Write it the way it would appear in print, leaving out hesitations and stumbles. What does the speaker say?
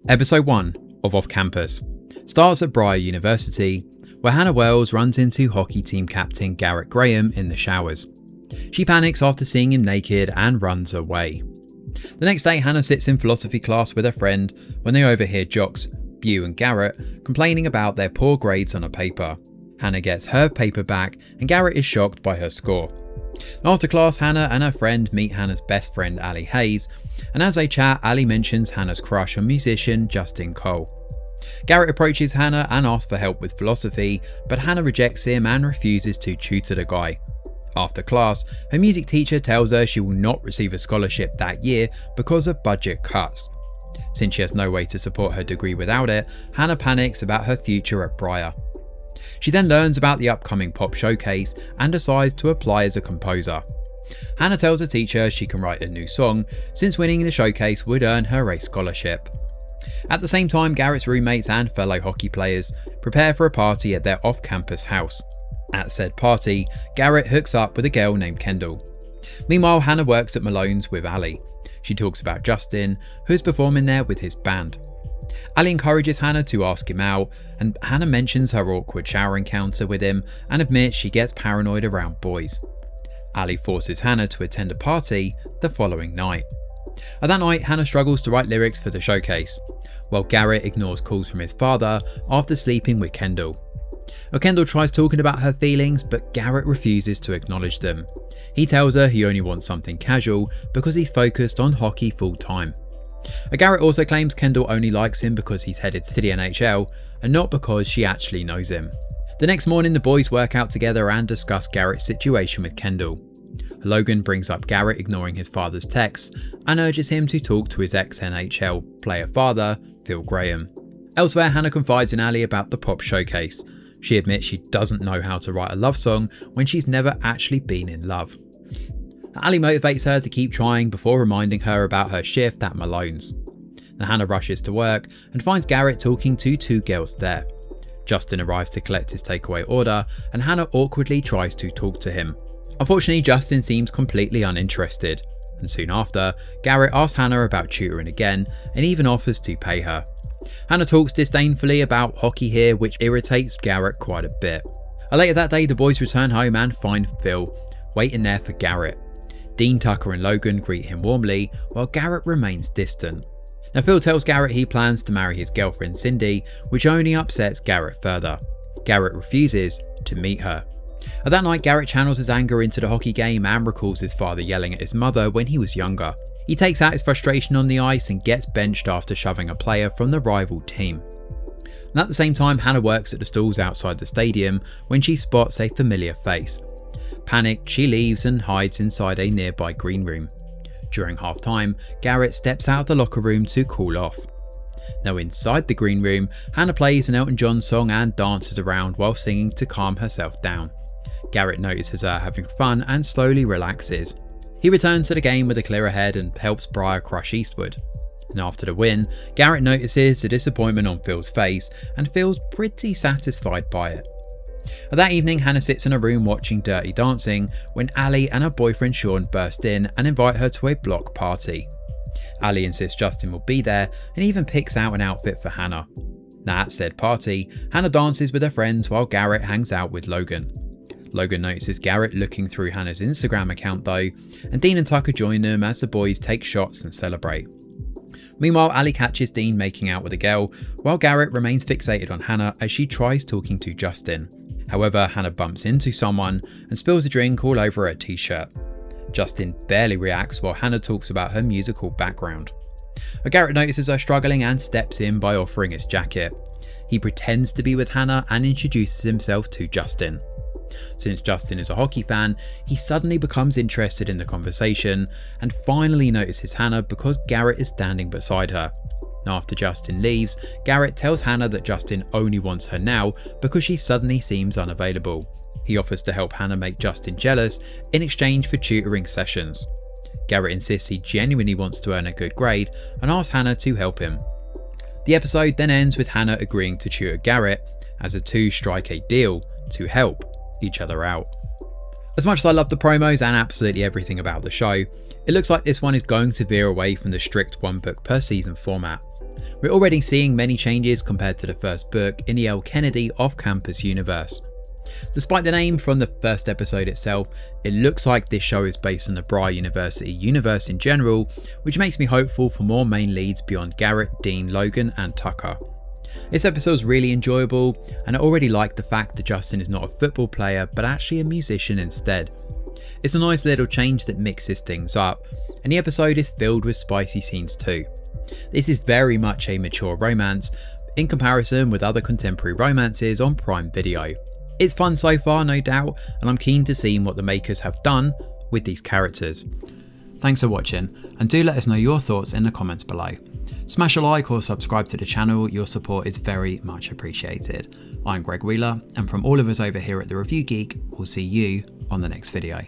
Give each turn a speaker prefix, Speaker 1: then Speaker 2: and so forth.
Speaker 1: Episode 1 of Off Campus starts at Briar University, where Hannah Wells runs into hockey team captain Garrett Graham in the showers. She panics after seeing him naked and runs away. The next day, Hannah sits in philosophy class with a friend when they overhear jocks Bew and Garrett complaining about their poor grades on a paper. Hannah gets her paper back and Garrett is shocked by her score. After class, Hannah and her friend meet Hannah's best friend Ali Hayes, and as they chat, Ali mentions Hannah's crush on musician Justin Cole. Garrett approaches Hannah and asks for help with philosophy, but Hannah rejects him and refuses to tutor the guy. After class, her music teacher tells her she will not receive a scholarship that year because of budget cuts. Since she has no way to support her degree without it, Hannah panics about her future at Briar. She then learns about the upcoming pop showcase and decides to apply as a composer. Hannah tells her teacher she can write a new song since winning the showcase would earn her a scholarship. At the same time, Garrett's roommates and fellow hockey players prepare for a party at their off-campus house. At said party, Garrett hooks up with a girl named Kendall. Meanwhile, Hannah works at Malone's with Ali. She talks about Justin, who's performing there with his band. Ali encourages Hannah to ask him out, and Hannah mentions her awkward shower encounter with him and admits she gets paranoid around boys. Ali forces Hannah to attend a party the following night. At that night, Hannah struggles to write lyrics for the showcase, while Garrett ignores calls from his father after sleeping with Kendall. Kendall tries talking about her feelings, but Garrett refuses to acknowledge them. He tells her he only wants something casual because he's focused on hockey full time. Garrett also claims Kendall only likes him because he's headed to the NHL and not because she actually knows him. The next morning, the boys work out together and discuss Garrett's situation with Kendall. Logan brings up Garrett ignoring his father's texts and urges him to talk to his ex-NHL player father, Phil Graham. Elsewhere, Hannah confides in Ali about the pop showcase. She admits she doesn't know how to write a love song when she's never actually been in love. Ali motivates her to keep trying before reminding her about her shift at Malone's. Hannah rushes to work and finds Garrett talking to two girls there. Justin arrives to collect his takeaway order and Hannah awkwardly tries to talk to him. Unfortunately, Justin seems completely uninterested, and soon after, Garrett asks Hannah about tutoring again and even offers to pay her. Hannah talks disdainfully about hockey here, which irritates Garrett quite a bit. Later that day, the boys return home and find Phil waiting there for Garrett. Dean, Tucker and Logan greet him warmly, while Garrett remains distant. Now, Phil tells Garrett he plans to marry his girlfriend Cindy, which only upsets Garrett further. Garrett refuses to meet her. That night, Garrett channels his anger into the hockey game and recalls his father yelling at his mother when he was younger. He takes out his frustration on the ice and gets benched after shoving a player from the rival team. And at the same time, Hannah works at the stalls outside the stadium when she spots a familiar face. Panicked, she leaves and hides inside a nearby green room. During halftime, Garrett steps out of the locker room to cool off. Now inside the green room, Hannah plays an Elton John song and dances around while singing to calm herself down. Garrett notices her having fun and slowly relaxes. He returns to the game with a clearer head and helps Briar crush Eastwood. And after the win, Garrett notices the disappointment on Phil's face and feels pretty satisfied by it. That evening, Hannah sits in a room watching Dirty Dancing when Ali and her boyfriend Sean burst in and invite her to a block party. Ali insists Justin will be there and even picks out an outfit for Hannah. Now at said party, Hannah dances with her friends while Garrett hangs out with Logan. Logan notices Garrett looking through Hannah's Instagram account though, and Dean and Tucker join them as the boys take shots and celebrate. Meanwhile, Ali catches Dean making out with a girl, while Garrett remains fixated on Hannah as she tries talking to Justin. However, Hannah bumps into someone and spills a drink all over her t-shirt. Justin barely reacts while Hannah talks about her musical background. Garrett notices her struggling and steps in by offering his jacket. He pretends to be with Hannah and introduces himself to Justin. Since Justin is a hockey fan, he suddenly becomes interested in the conversation and finally notices Hannah because Garrett is standing beside her. After Justin leaves, Garrett tells Hannah that Justin only wants her now because she suddenly seems unavailable. He offers to help Hannah make Justin jealous in exchange for tutoring sessions. Garrett insists he genuinely wants to earn a good grade and asks Hannah to help him. The episode then ends with Hannah agreeing to tutor Garrett as the two strike a deal to help each other out. As much as I love the promos and absolutely everything about the show, it looks like this one is going to veer away from the strict one book per season format. We're already seeing many changes compared to the first book in the El Kennedy off-campus universe. Despite the name from the first episode itself, it looks like this show is based on the Bry University universe in general, which makes me hopeful for more main leads beyond Garrett, Dean, Logan and Tucker. This episode's really enjoyable, and I already like the fact that Justin is not a football player but actually a musician instead. It's a nice little change that mixes things up, and the episode is filled with spicy scenes too. This is very much a mature romance in comparison with other contemporary romances on Prime Video. It's fun so far, no doubt, and I'm keen to see what the makers have done with these characters. Thanks for watching, and do let us know your thoughts in the comments below. Smash a like or subscribe to the channel, your support is very much appreciated. I'm Greg Wheeler, and from all of us over here at The Review Geek, we'll see you on the next video.